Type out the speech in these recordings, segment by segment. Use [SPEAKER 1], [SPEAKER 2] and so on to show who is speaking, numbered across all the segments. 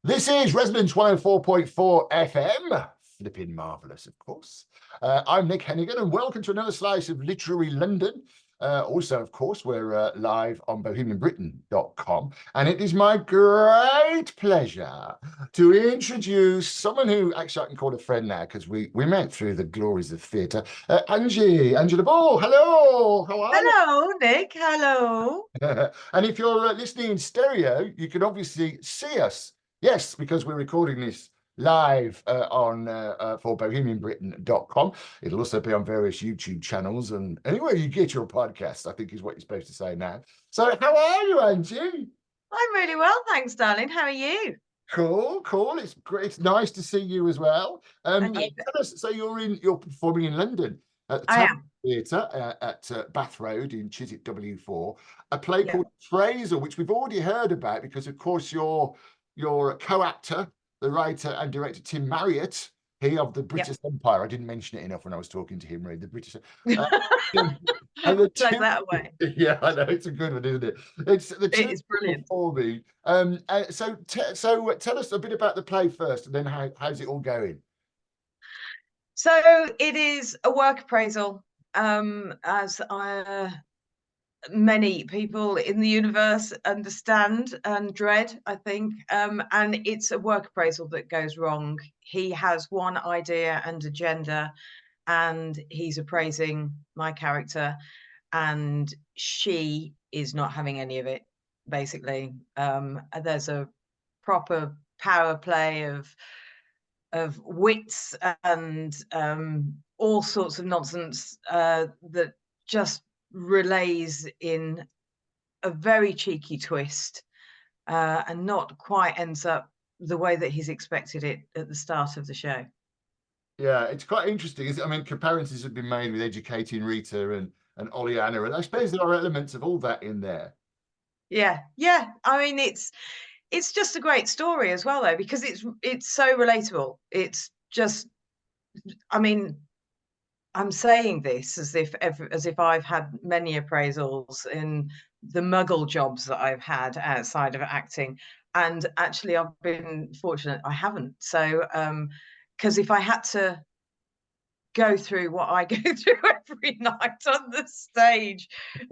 [SPEAKER 1] This is Resonance 104.4 FM. Flipping marvellous, of course. I'm Nick Hennegan, and welcome to another slice of literary London. Also, of course, we're live on bohemianbriton.com. And it is my great pleasure to introduce someone who actually I can call a friend now because we met through the glories of theatre. Angela Ball. Hello, how are you?
[SPEAKER 2] Hello, Nick. Hello.
[SPEAKER 1] And if you're listening in stereo, you can obviously see us. Yes, because we're recording this live on for bohemianbriton.com. It'll also be on various YouTube channels and anywhere you get your podcast, I think is what you're supposed to say now. So how are you, Angie?
[SPEAKER 2] I'm really well, thanks, darling. How are you?
[SPEAKER 1] Cool, cool. It's great. It's nice to see you as well.
[SPEAKER 2] And
[SPEAKER 1] And
[SPEAKER 2] you?
[SPEAKER 1] tell us, so you're performing in London at the
[SPEAKER 2] I
[SPEAKER 1] Tabard
[SPEAKER 2] am.
[SPEAKER 1] Theatre at Bath Road in Chiswick W4, a play
[SPEAKER 2] Yeah.
[SPEAKER 1] called Appraisal, which we've already heard about because, of course, you're a co-actor, the writer and director Tim Marriott, he of the
[SPEAKER 2] Yep.
[SPEAKER 1] British Empire. I didn't mention it enough when I was talking to him, really. The British. Uh, and the
[SPEAKER 2] Take
[SPEAKER 1] two,
[SPEAKER 2] that away.
[SPEAKER 1] yeah, I know it's a good one, isn't it? It's the
[SPEAKER 2] It
[SPEAKER 1] two
[SPEAKER 2] is brilliant.
[SPEAKER 1] before me. So tell us a bit about the play first, and then how's it all going?
[SPEAKER 2] So it is a work appraisal, as many people in the universe understand and dread, I think. And it's a work appraisal that goes wrong. He has one idea and agenda, and he's appraising my character, and she is not having any of it, basically. There's a proper power play of wits and all sorts of nonsense that just relays in a very cheeky twist, and not quite ends up the way that he's expected it at the start of the show.
[SPEAKER 1] Yeah, it's quite interesting. I mean, comparisons have been made with Educating Rita and Oleana, and I suppose there are elements of all that in there.
[SPEAKER 2] Yeah, yeah. I mean, it's just a great story as well, though, because it's so relatable. It's just, I mean, I'm saying this as if I've had many appraisals in the muggle jobs that I've had outside of acting, and actually I've been fortunate I haven't. So, because if I had to go through what I go through every night on the stage,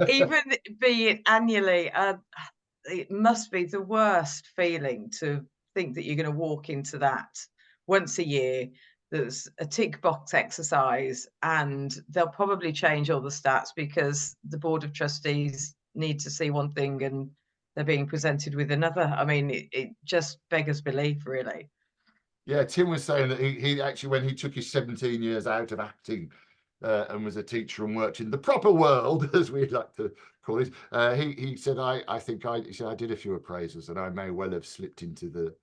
[SPEAKER 2] even be it annually, it must be the worst feeling to think that you're going to walk into that once a year. There's a tick box exercise, and they'll probably change all the stats because the board of trustees need to see one thing and they're being presented with another. I mean, it just beggars belief, really.
[SPEAKER 1] Yeah, Tim was saying that he actually, when he took his 17 years out of acting and was a teacher and worked in the proper world, as we like to call it, he said, he said, I did a few appraisals and I may well have slipped into the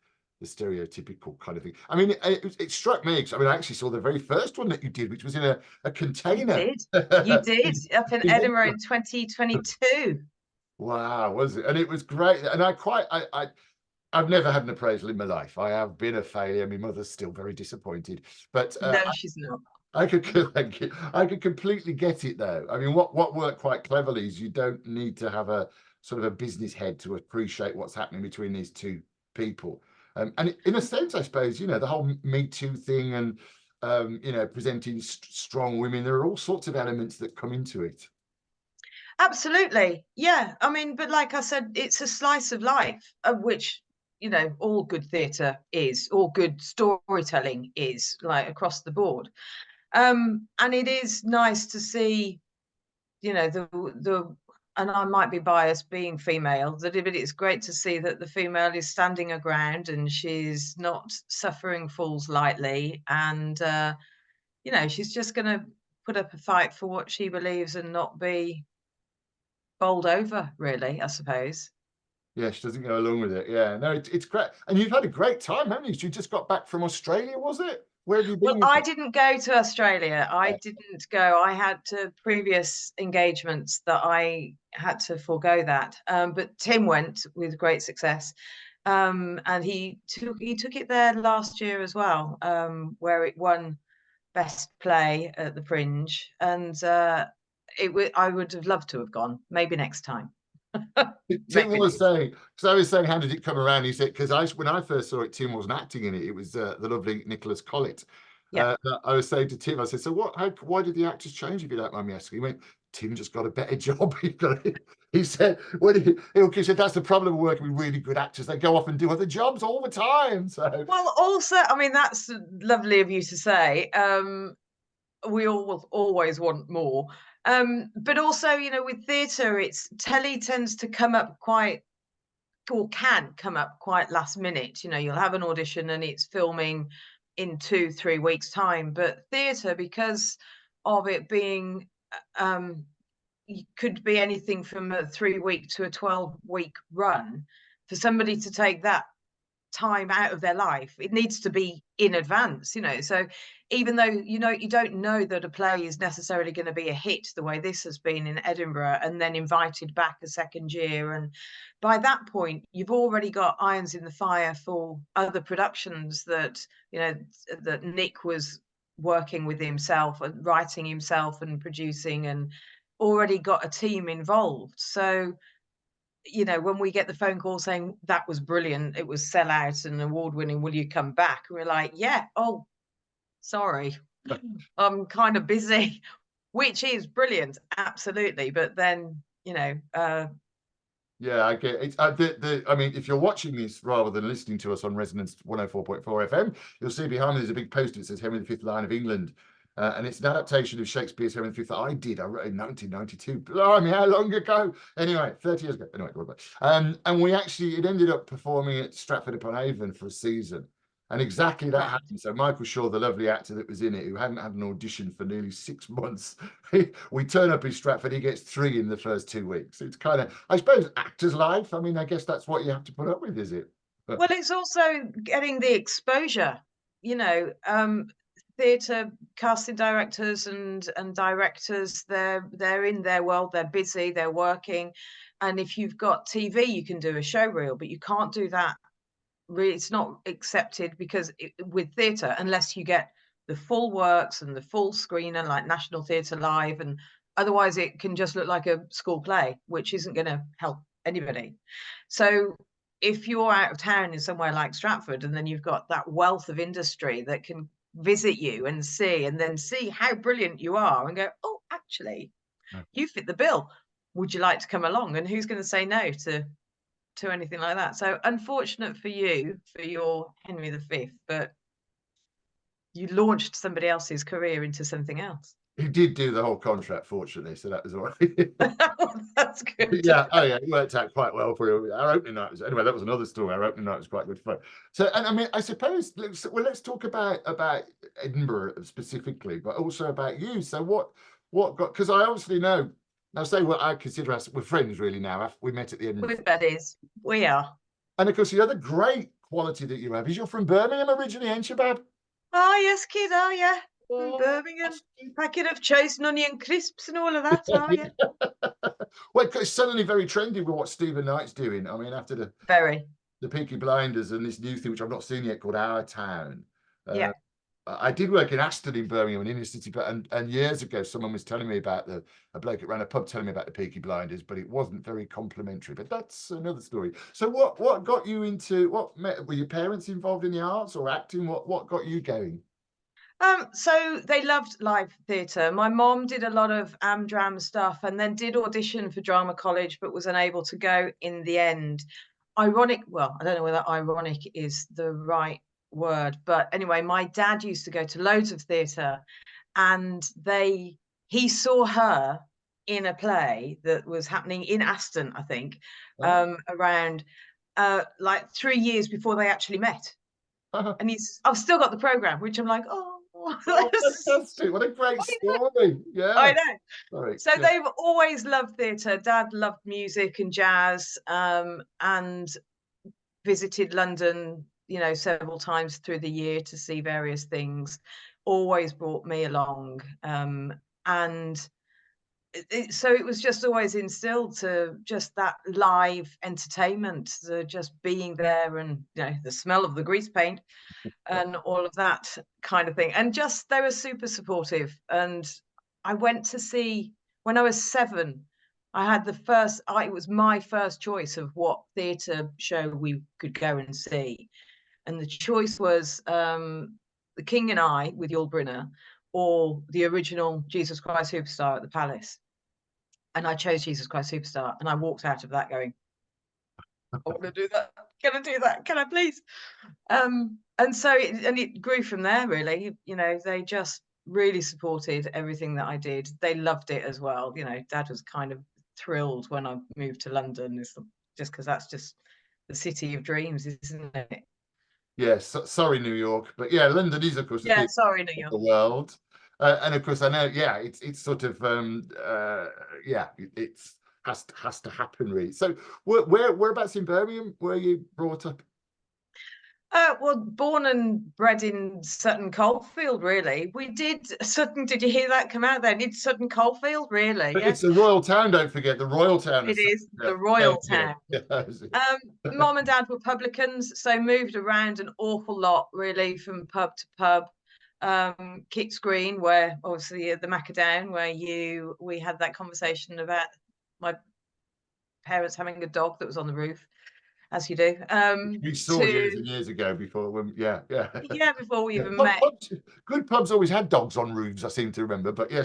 [SPEAKER 1] stereotypical kind of thing. I mean, it struck me, 'cause, I mean, I actually saw the very first one that you did, which was in a
[SPEAKER 2] You
[SPEAKER 1] container.
[SPEAKER 2] did. You did up in
[SPEAKER 1] In
[SPEAKER 2] Edinburgh
[SPEAKER 1] Edinburgh.
[SPEAKER 2] in 2022.
[SPEAKER 1] Wow, was it? And it was great. And I've never had an appraisal in my life. I have been a failure. My mother's still very disappointed. But
[SPEAKER 2] No, she's not.
[SPEAKER 1] I could thank you. I could completely get it though. I mean, what worked quite cleverly is you don't need to have a sort of a business head to appreciate what's happening between these two people. And in a sense, I suppose, the whole Me Too thing and presenting strong women, there are all sorts of elements that come into it.
[SPEAKER 2] Absolutely. Yeah. I mean, but like I said, it's a slice of life, of which, all good theatre is, all good storytelling is, like across the board. And it is nice to see, the and I might be biased being female, but it's great to see that the female is standing her ground and she's not suffering fools lightly. And she's just gonna put up a fight for what she believes and not be bowled over, really, I suppose.
[SPEAKER 1] Yeah, she doesn't go along with it. Yeah, no, it's great. And you've had a great time, haven't you? You just got back from Australia, was it? Where have you
[SPEAKER 2] Well,
[SPEAKER 1] been?
[SPEAKER 2] I didn't go to Australia. I
[SPEAKER 1] Yeah.
[SPEAKER 2] didn't go. I had previous engagements that I had to forego that. But Tim went with great success. And he took it there last year as well, where it won Best Play at the Fringe. And I would have loved to have gone. Maybe next time.
[SPEAKER 1] Tim
[SPEAKER 2] Make me
[SPEAKER 1] was
[SPEAKER 2] laugh.
[SPEAKER 1] saying, because I was saying, how did it come around? He said, because when I first saw it, Tim wasn't acting in it. It was the lovely Nicholas Collett.
[SPEAKER 2] Yeah.
[SPEAKER 1] I was saying to Tim, I said, so why did the actors change, if you don't mind me asking? He went, Tim just got a better job. He said, he said, that's the problem with working with really good actors. They go off and do other jobs all the time. So,
[SPEAKER 2] Well, also, I mean, that's lovely of you to say. We all will always want more. But also, you know, with theatre, it's telly tends to come up quite, or can come up quite last minute. You know, you'll have an audition and it's filming in 2-3 weeks time. But theatre, because of it being could be anything from a 3-week to a 12-week run, for somebody to take that time out of their life, it needs to be in advance, you know. So even though, you know, you don't know that a play is necessarily going to be a hit the way this has been in Edinburgh, and then invited back a second year, and by that point you've already got irons in the fire for other productions that, you know, that Nick was working with himself and writing himself and producing, and already got a team involved. So, you know, when we get the phone call saying that was brilliant, it was sellout and award winning, will you come back? And we're like, yeah, oh, sorry, I'm kind of busy, which is brilliant, absolutely. But then, you know,
[SPEAKER 1] yeah, I get it. I mean, if you're watching this rather than listening to us on Resonance 104.4 FM, you'll see behind me there's a big poster that says Henry V Lion of England. And it's an adaptation of Shakespeare's Henry V that I did. I wrote in 1992. Blimey, how long ago? Anyway, 30 years ago. Anyway, and we actually, it ended up performing at Stratford upon Avon for a season. And exactly that
[SPEAKER 2] right.
[SPEAKER 1] happened. So Michael Shaw, the lovely actor that was in it, who hadn't had an audition for nearly 6 months, we turn up in Stratford, he gets 3 in the first 2 weeks. It's kind of, I suppose, actor's life. I mean, I guess that's what you have to put up with, is it?
[SPEAKER 2] Well, it's also getting the exposure, you know. Theatre casting directors and directors, they're in their world, they're busy, they're working, and if you've got TV, you can do a show reel, but you can't do that. Really, it's not accepted, because with theatre, unless you get the full works and the full screener like National Theatre Live, and otherwise it can just look like a school play, which isn't going to help anybody. So if you're out of town in somewhere like Stratford, and then you've got that wealth of industry that can visit you and then see how brilliant you are and go, oh, actually, you fit the bill. Would you like to come along? And who's going to say no to anything like that? So unfortunate for you, for your Henry V, but you launched somebody else's career into something else.
[SPEAKER 1] He did do the whole contract, fortunately, so that was all right.
[SPEAKER 2] That's good.
[SPEAKER 1] Yeah, oh yeah, it worked out quite well for you. Our opening night was, anyway, that was another story. Our opening night was quite good fun. So, and I mean, I suppose let's talk about Edinburgh specifically, but also about you. So what got, because I obviously know, now say what I consider us, we're friends really now. We met at the Edinburgh.
[SPEAKER 2] We're buddies. We are.
[SPEAKER 1] And of course, the other great quality that you have is you're from Birmingham originally, ain't you, Bab?
[SPEAKER 2] Oh yes, kid. Oh yeah. From
[SPEAKER 1] Oh,
[SPEAKER 2] Birmingham. Packet of choice and onion crisps and all of that. Oh yeah.
[SPEAKER 1] Well, it's suddenly very trendy with what Stephen Knight's doing. I mean, after
[SPEAKER 2] Very.
[SPEAKER 1] the Peaky Blinders and this new thing, which I've not seen yet, called Our Town.
[SPEAKER 2] Yeah.
[SPEAKER 1] I did work in Aston in Birmingham, an inner city, but and years ago, someone was telling me about a bloke that ran a pub telling me about the Peaky Blinders, but it wasn't very complimentary. But that's another story. So what got you into, were your parents involved in the arts or acting? What got you going?
[SPEAKER 2] So they loved live theatre. My mom did a lot of Amdram stuff and then did audition for drama college, but was unable to go in the end. Ironic, well, I don't know whether ironic is the right word, but anyway, my dad used to go to loads of theatre, and he saw her in a play that was happening in Aston, I think, around like 3 years before they actually met. And I've still got the program, which I'm like, oh,
[SPEAKER 1] Oh, fantastic. What a great story. Yeah.
[SPEAKER 2] I know.
[SPEAKER 1] Sorry.
[SPEAKER 2] So they've always loved theatre. Dad loved music and jazz, and visited London, you know, several times through the year to see various things. Always brought me along. And so it was just always instilled to just that live entertainment, just being there, and, you know, the smell of the grease paint and all of that kind of thing. And just, they were super supportive. And I went to see, when I was 7, I had the first, it was my first choice of what theatre show we could go and see. And the choice was The King and I with Yul Brynner, or the original Jesus Christ Superstar at the Palace. And I chose Jesus Christ Superstar, and I walked out of that going, I want to do that. Can I do that? Can I please? And so it grew from there, really. You know, they just really supported everything that I did. They loved it as well. You know, Dad was kind of thrilled when I moved to London, just because that's just the city of dreams, isn't it?
[SPEAKER 1] Yes, sorry, New York, but yeah, London is, of course, the
[SPEAKER 2] Yeah,
[SPEAKER 1] theatre
[SPEAKER 2] sorry, New
[SPEAKER 1] of
[SPEAKER 2] York.
[SPEAKER 1] the world. And of course, I know, yeah, it's sort of, yeah, it's has to happen, really. So, whereabouts in Birmingham were you brought up?
[SPEAKER 2] Well, born and bred in Sutton Coldfield, really. We did Sutton. Did you hear that come out then? It's Sutton Coldfield, really.
[SPEAKER 1] It's
[SPEAKER 2] Yes,
[SPEAKER 1] the royal town. Don't forget the royal town of
[SPEAKER 2] it is
[SPEAKER 1] yeah,
[SPEAKER 2] the royal town.
[SPEAKER 1] yeah.
[SPEAKER 2] Mom and Dad were publicans, so moved around an awful lot, really, from pub to pub. Kits Green, where obviously the Maccadown, where we had that conversation about my parents having a dog that was on the roof, as you do.
[SPEAKER 1] We saw years
[SPEAKER 2] To
[SPEAKER 1] and years ago before when, yeah, yeah.
[SPEAKER 2] Yeah, before we
[SPEAKER 1] Yeah,
[SPEAKER 2] even met.
[SPEAKER 1] good pubs always had dogs on roofs, I seem to remember. But yes,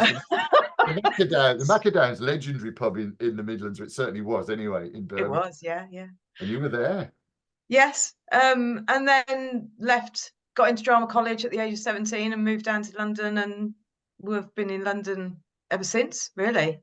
[SPEAKER 1] the Maccadown's legendary pub in the Midlands, it certainly was anyway, in
[SPEAKER 2] It
[SPEAKER 1] Birmingham.
[SPEAKER 2] was, yeah, yeah.
[SPEAKER 1] And you were there.
[SPEAKER 2] Yes. And then got into drama college at the age of 17 and moved down to London, and we've been in London ever since, really.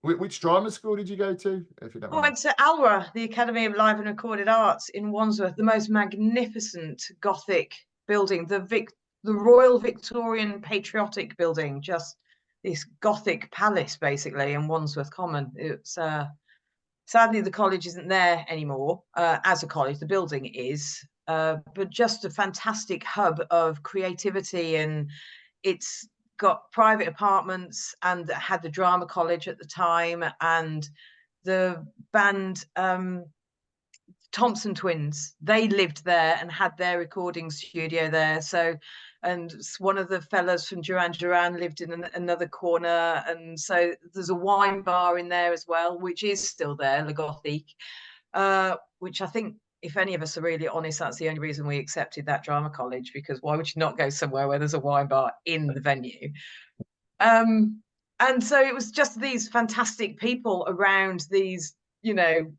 [SPEAKER 1] Which drama school did you go to, if you don't
[SPEAKER 2] I
[SPEAKER 1] mind?
[SPEAKER 2] went to ALRA, the Academy of Live and Recorded Arts in Wandsworth, the most magnificent Gothic building, the Royal Victorian Patriotic Building, just this Gothic palace, basically, in Wandsworth Common. It's sadly, the college isn't there anymore as a college. The building is, but just a fantastic hub of creativity, and it's got private apartments and had the drama college at the time, and the band Thompson Twins, they lived there and had their recording studio there. So, and one of the fellas from Duran Duran lived in another corner. And so there's a wine bar in there as well, which is still there, Le Gothique, which I think, if any of us are really honest, that's the only reason we accepted that drama college, because why would you not go somewhere where there's a wine bar in the venue? And so it was just these fantastic people around these, you know,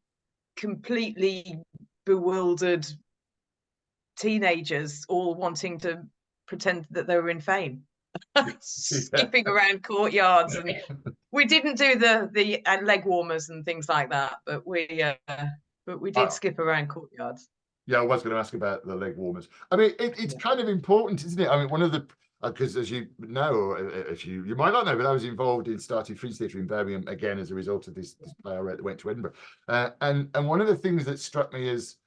[SPEAKER 2] completely bewildered teenagers all wanting to pretend that they were in fame, skipping around courtyards. And we didn't do the leg warmers and things like that, but we did skip around courtyards.
[SPEAKER 1] Yeah, I was going to ask about the leg warmers. I mean, it's kind of important, isn't it? I mean, one of the because as you know, or if you might not know, but I was involved in starting Fringe Theatre in Birmingham again as a result of this play I wrote that went to Edinburgh. And one of the things that struck me as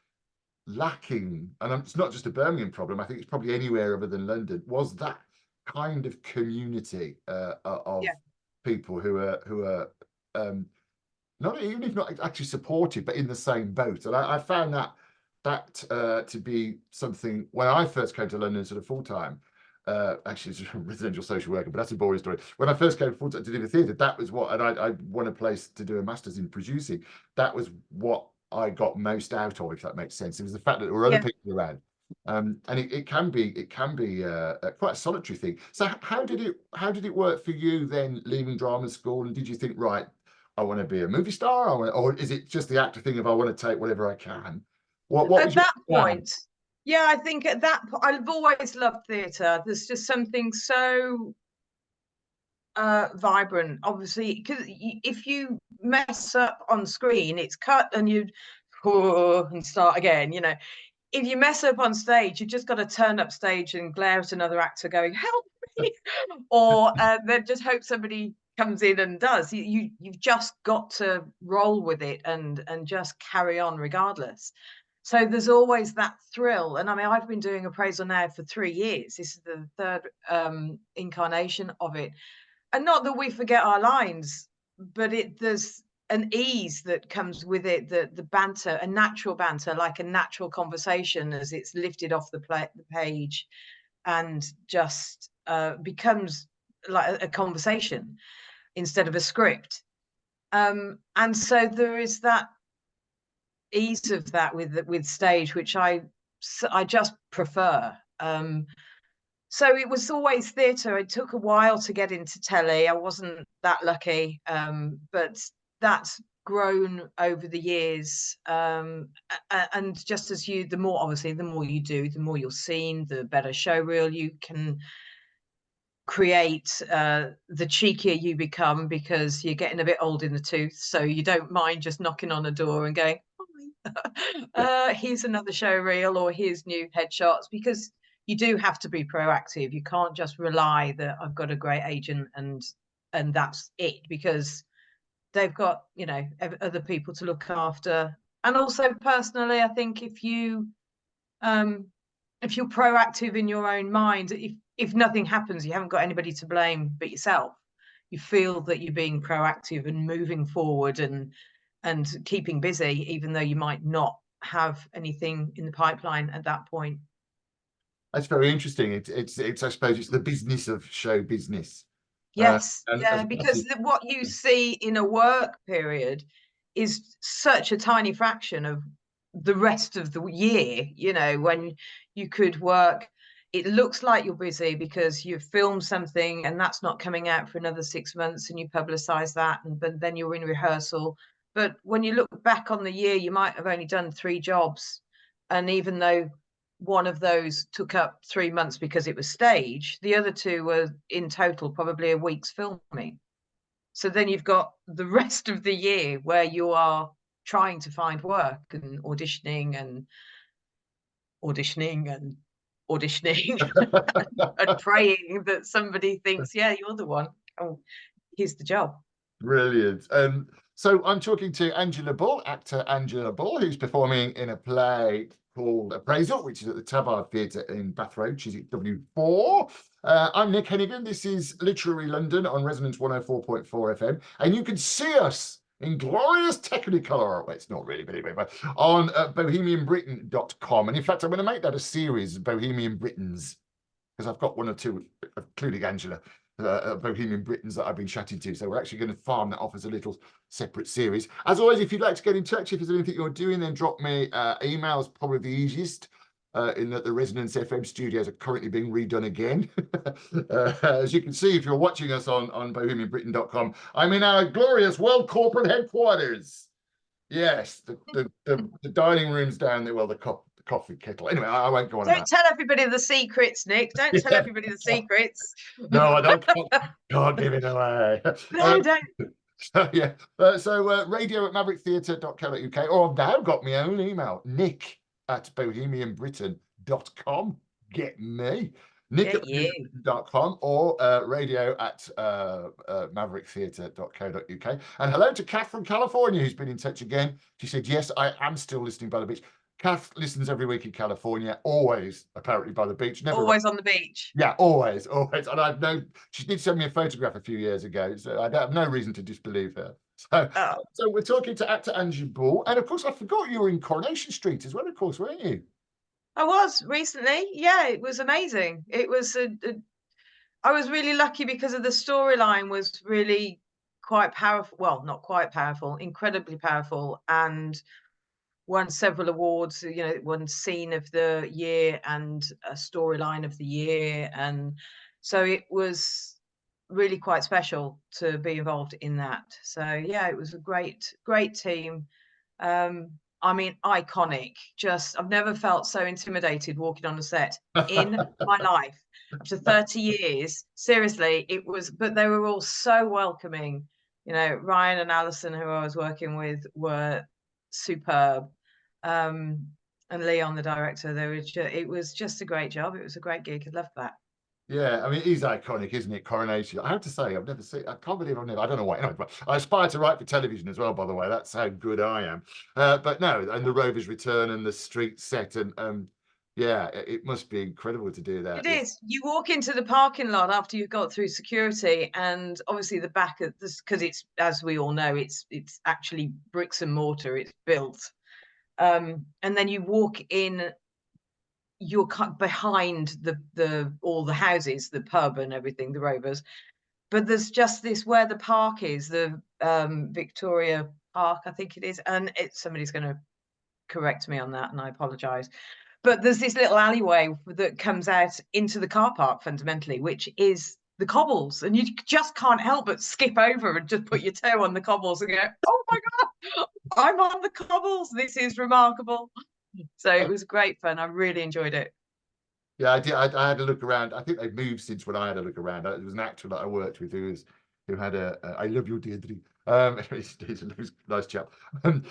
[SPEAKER 1] lacking, and it's not just a Birmingham problem, I think it's probably anywhere other than London, was that kind of community of people who are not even if not actually supportive, but in the same boat. And I found that to be something when I first came to London sort of full time. Actually, it's a residential social worker, but that's a boring story. When I first came full time to do the theatre, that was what, and I won a place to do a master's in producing. That was what I got most out of, if that makes sense. It was the fact that there were other people around, and it can be quite a solitary thing. So how did it work for you then, leaving drama school? And did you think, right, I want to be a movie star, or is it just the actor thing of I want to take whatever I can? What was
[SPEAKER 2] at that point? Yeah, I think at that point, I've always loved theatre. There's just something so vibrant, obviously, because if you mess up on screen, it's cut and you and start again. You know, if you mess up on stage, you just got to turn up stage and glare at another actor going, help me, or then just hope somebody comes in and does. You've just got to roll with it and just carry on regardless. So there's always that thrill. And I mean, I've been doing Appraisal now for 3 years. This is the third incarnation of it. And not that we forget our lines, but there's an ease that comes with it, the banter, a natural banter, like a natural conversation as it's lifted off the page and just becomes like a conversation instead of a script. And so there is that ease of that with stage, which I just prefer. So it was always theatre. It took a while to get into telly. I wasn't that lucky, but that's grown over the years. And just as the more, obviously, the more you do, the more you're seen, the better showreel you can create, the cheekier you become, because you're getting a bit old in the tooth. So you don't mind just knocking on a door and going, here's another show reel, or here's new headshots, because you do have to be proactive. You can't just rely that I've got a great agent and that's it, because they've got, you know, other people to look after. And also personally, I think if you're proactive in your own mind, if nothing happens, you haven't got anybody to blame but yourself. You feel that you're being proactive and moving forward and keeping busy, even though you might not have anything in the pipeline at that point.
[SPEAKER 1] That's very interesting. It's I suppose it's the business of show business.
[SPEAKER 2] Yes,
[SPEAKER 1] And
[SPEAKER 2] yeah, because what you see in a work period is such a tiny fraction of the rest of the year. You know, when you could work, it looks like you're busy because you've filmed something and that's not coming out for another 6 months, and you publicize that, but then you're in rehearsal. But when you look back on the year, you might have only done 3 jobs, and even though one of those took up 3 months because it was stage, the other 2 were in total probably a week's filming. So then you've got the rest of the year where you are trying to find work and auditioning and auditioning and auditioning and praying that somebody thinks, yeah, you're the one. Oh, here's the job.
[SPEAKER 1] Brilliant. So I'm talking to Angela Bull, actor Angela Bull, who's performing in a play called Appraisal, which is at the Tabard Theatre in Bath Road. She's at W4. I'm Nick Hennegan. This is Literary London on Resonance 104.4 FM. And you can see us in glorious Technicolor. Well, it's not really, but anyway, but on bohemianbriton.com. And in fact, I'm going to make that a series, Bohemian Britons, because I've got 1 or 2, including Angela, Bohemian Britons that I've been chatting to. So we're actually going to farm that off as a little separate series. As always, if you'd like to get in touch, if there's anything you're doing, then drop me emails, probably the easiest, in that the Resonance FM studios are currently being redone again. As you can see, if you're watching us on bohemianbriton.com, I'm in our glorious world corporate headquarters. Yes, the dining room's down there. Well, the coffee kettle. Anyway, I won't go on about.
[SPEAKER 2] Don't tell everybody the secrets, Nick. Don't tell everybody the secrets.
[SPEAKER 1] No, I don't. Can't give it away.
[SPEAKER 2] No, don't.
[SPEAKER 1] Yeah. So radio at mavericktheatre.co.uk, or I've now got my own email, nick@bohemianbriton.com. Get me. nick@bohemianbriton.com, or radio at mavericktheatre.co.uk. And hello to Kath from California, who's been in touch again. She said, yes, I am still listening by the beach. Kath listens every week in California, always apparently by the beach. Never
[SPEAKER 2] always on the beach.
[SPEAKER 1] Yeah, always. And I've she did send me a photograph a few years ago, so I have no reason to disbelieve her. So we're talking to actor Angela Bull, and of course I forgot you were in Coronation Street as well, of course, weren't you?
[SPEAKER 2] I was recently. Yeah, it was amazing. It was I was really lucky because of the storyline was really quite powerful. Well, not quite powerful, incredibly powerful, and won several awards. You know, won Scene of the Year and a Storyline of the Year, and so it was really quite special to be involved in that. So yeah, it was a great team. I mean, iconic. Just, I've never felt so intimidated walking on a set in my life after 30 years. Seriously, it was, but they were all so welcoming. You know, Ryan and Alison, who I was working with, were superb. And Leon, the director, it was just a great job. It was a great gig. I loved that.
[SPEAKER 1] Yeah, I mean, he's iconic, isn't it? Coronation. I have to say, I've never seen. I can't believe I don't know why. Anyway, but I aspire to write for television as well. By the way, that's how good I am. But no, and the Rover's Return and the street set, and yeah, it must be incredible to do that.
[SPEAKER 2] It is. You walk into the parking lot after you've got through security, and obviously the back of this, because it's, as we all know, it's actually bricks and mortar. It's built, and then you walk in. You're behind the all the houses, the pub and everything, the Rovers, but there's just this where the park is, the Victoria Park, I think it is, and somebody's going to correct me on that, and I apologize. But there's this little alleyway that comes out into the car park fundamentally, which is the cobbles, and you just can't help but skip over and just put your toe on the cobbles and go, oh my God, I'm on the cobbles. This is remarkable. So it was great fun. I really enjoyed it.
[SPEAKER 1] Yeah, I did. I had a look around. I think they've moved since when I had a look around. There was an actor that I worked with who had a I love you, Deirdre. He's a nice chap.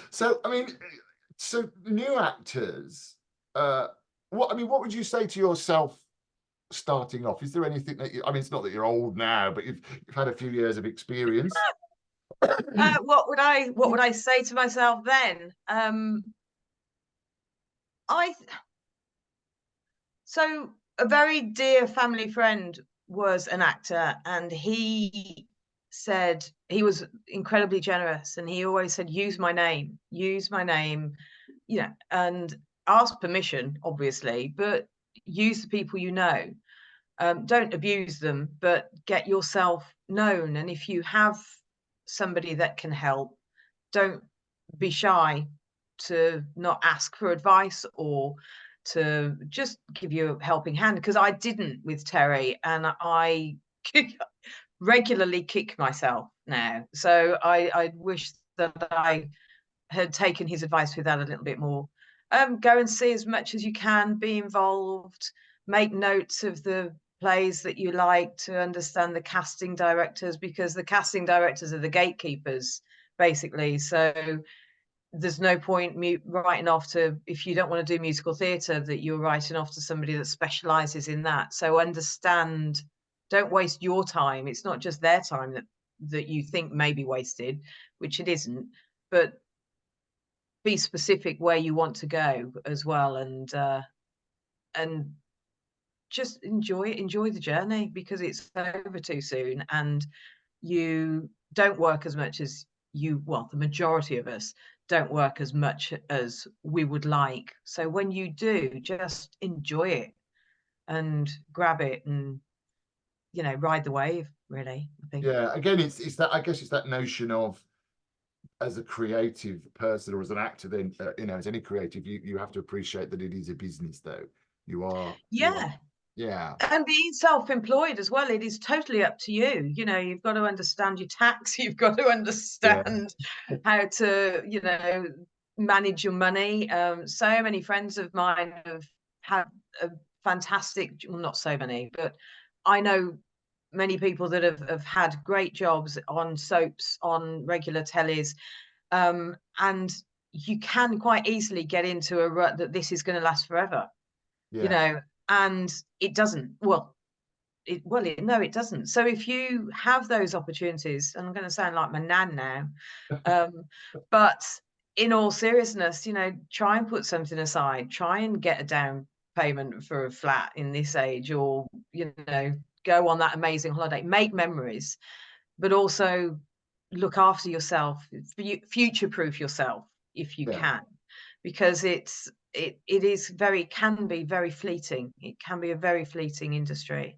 [SPEAKER 1] So I mean, so new actors. What would you say to yourself starting off? Is there anything that I mean, it's not that you're old now, but you've had a few years of experience.
[SPEAKER 2] What would I say to myself then? So a very dear family friend was an actor, and he said, he was incredibly generous, and he always said, use my name, and ask permission, obviously, but use the people you know. Don't abuse them, but get yourself known. And if you have somebody that can help, don't be shy to not ask for advice or to just give you a helping hand, because I didn't with Terry, and I regularly kick myself now. So I wish that I had taken his advice with that a little bit more. Go and see as much as you can, be involved, make notes of the plays that you like, to understand the casting directors, because the casting directors are the gatekeepers, basically. So there's no point writing off to, if you don't want to do musical theatre, that you're writing off to somebody that specialises in that. So understand, don't waste your time. It's not just their time that you think may be wasted, which it isn't, but be specific where you want to go as well, and just enjoy the journey, because it's over too soon, and you don't work as much as the majority of us don't work as much as we would like. So when you do, just enjoy it and grab it, and ride the wave, really, I think.
[SPEAKER 1] Yeah, again, it's that, I guess it's that notion of, as a creative person or as an actor, then as any creative, you have to appreciate that it is a business, though. Yeah.
[SPEAKER 2] And being self-employed as well, it is totally up to you. You've got to understand your tax, you've got to understand how to manage your money. So many friends of mine have had a fantastic, well, not so many, but I know many people that have had great jobs on soaps, on regular tellies, and you can quite easily get into a rut that this is going to last forever. And it doesn't. No, it doesn't. So if you have those opportunities, and I'm going to sound like my nan now, but in all seriousness, try and put something aside, try and get a down payment for a flat in this age, or go on that amazing holiday, make memories, but also look after yourself, future-proof yourself if you can, because it can be very fleeting. It can be a very fleeting industry.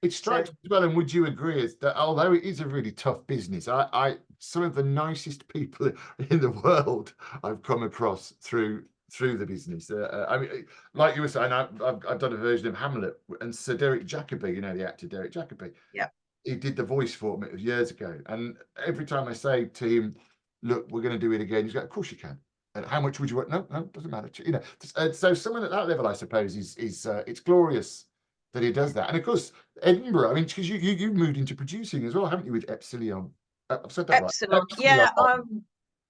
[SPEAKER 1] It strikes me as well, and would you agree, is that although it is a really tough business, I some of the nicest people in the world I've come across through the business. I mean, like you were saying, I've done a version of Hamlet, and Sir Derek Jacobi, the actor Derek Jacobi, he did the voice for me years ago, and every time I say to him, look, we're going to do it again, he's like, of course you can. And how much would you want? No, it doesn't matter. So someone at that level, I suppose, is it's glorious that he does that. And of course, Edinburgh, I mean, because you moved into producing as well, haven't you, with Epsilon? I've said that
[SPEAKER 2] Epsilon,
[SPEAKER 1] right.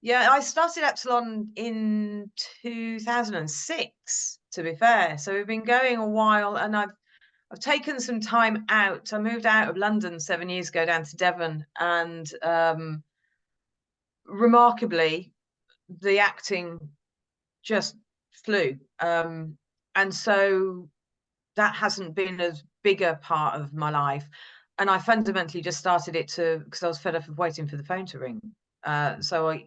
[SPEAKER 2] I started Epsilon in 2006, to be fair. So we've been going a while, and I've taken some time out. I moved out of London 7 years ago down to Devon, and remarkably, the acting just flew. And so that hasn't been as big a part of my life. And I fundamentally just started it because I was fed up of waiting for the phone to ring. So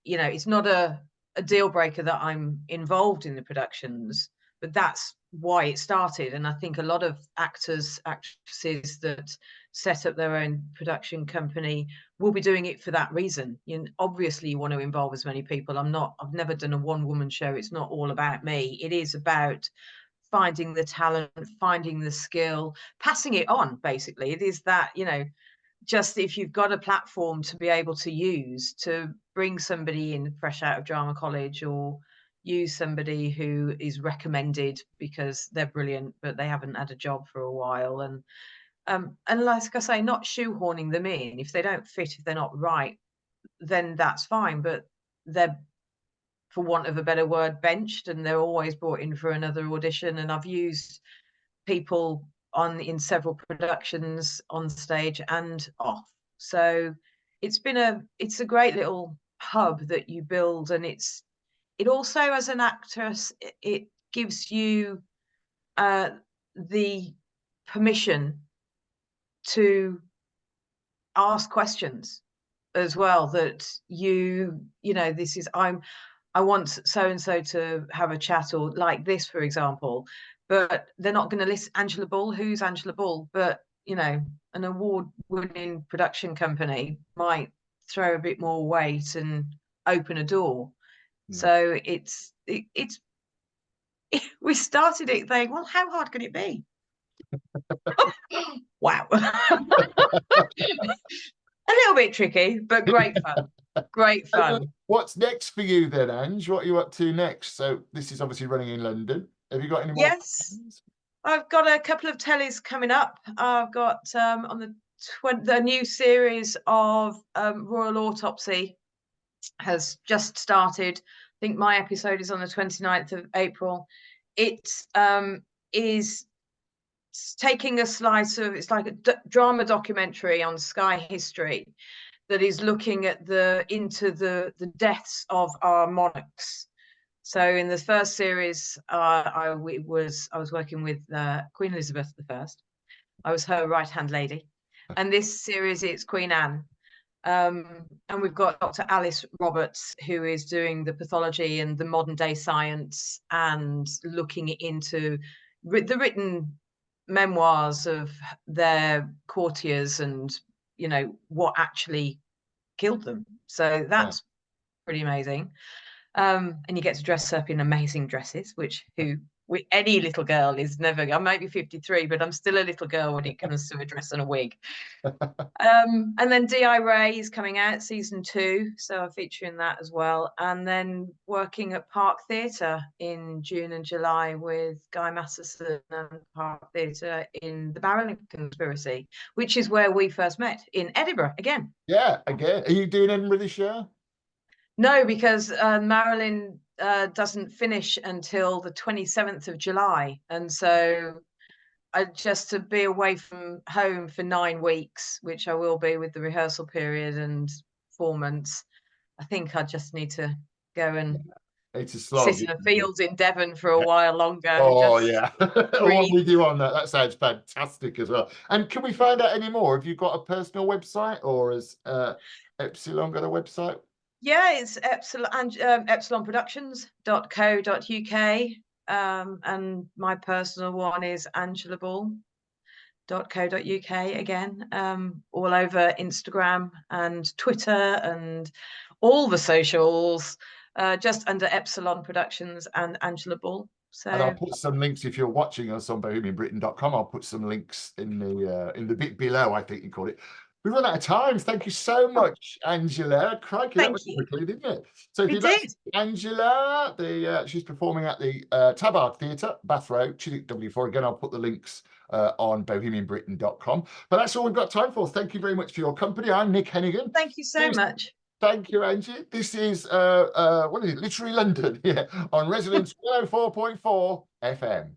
[SPEAKER 2] it's not a deal breaker that I'm involved in the productions, but that's why it started. And I think a lot of actors, actresses that set up their own production company will be doing it for that reason. Obviously you want to involve as many people. I've never done a one-woman show. It's not all about me. It is about finding the talent, finding the skill, passing it on. Basically, it is that, just if you've got a platform to be able to use to bring somebody in fresh out of drama college, or use somebody who is recommended because they're brilliant but they haven't had a job for a while, and like I say, not shoehorning them in. If they don't fit, if they're not right, then that's fine, but they're, for want of a better word, benched, and they're always brought in for another audition. And I've used people in several productions, on stage and off. So it's a great little hub that you build, and it also, as an actress, it gives you the permission to ask questions as well, that this is, I want so and so to have a chat, or like this, for example, but they're not going to list Angela Bull. Who's Angela Bull? But an award-winning production company might throw a bit more weight and open a door. So we started it thinking, well, how hard can it be? Wow. A little bit tricky, but great fun. Great fun.
[SPEAKER 1] What's next for you then, Ange? What are you up to next? So this is obviously running in London. Have you got any more?
[SPEAKER 2] Yes, I've got a couple of tellies coming up. I've got on the new series of Royal Autopsy has just started. I think my episode is on the 29th of April. It is taking a slice of, it's like a drama documentary on Sky History that is looking at into the deaths of our monarchs. So in the first series, I was working with Queen Elizabeth I. I was her right-hand lady, and this series it's Queen Anne. And we've got Dr. Alice Roberts, who is doing the pathology and the modern day science, and looking into the written memoirs of their courtiers and what actually killed them. So that's pretty amazing. And you get to dress up in amazing dresses, which any little girl is never. I might be 53, but I'm still a little girl when it comes to a dress and a wig. And then D.I. Ray is coming out, season 2, so I'm featuring that as well. And then working at Park Theatre in June and July with Guy Masterson and Park Theatre in the Marilyn Conspiracy, which is where we first met, in Edinburgh again.
[SPEAKER 1] Yeah, again. Are you doing Edinburgh this year?
[SPEAKER 2] No, because Marilyn doesn't finish until the 27th of July. And so just to be away from home for 9 weeks, which I will be with the rehearsal period and 4 months, I think I just need to go and sit in the fields in Devon for a while longer.
[SPEAKER 1] Oh, yeah. I'm with you on that. That sounds fantastic as well. And can we find out any more? Have you got a personal website, or has Epsilon got a website?
[SPEAKER 2] Yeah, it's epsilonproductions.co.uk. And my personal one is angelabull.co.uk again, all over Instagram and Twitter and all the socials, just under Epsilon Productions and Angela Bull. So,
[SPEAKER 1] and I'll put some links, if you're watching us on BohemianBriton.com, I'll put some links in the bit below, I think you call it. We run out of time. Thank you so much, Angela. Crikey, that was quickly, didn't it? So if you'd like to see Angela, she's performing at the Tabard Theatre, Bath Road, Chiswick W4. Again, I'll put the links on BohemianBriton.com. But that's all we've got time for. Thank you very much for your company. I'm Nick Hennegan.
[SPEAKER 2] Thank you so much.
[SPEAKER 1] Thank you, Angie. This is what is it? Literary London, yeah, on Resonance 104.4 FM.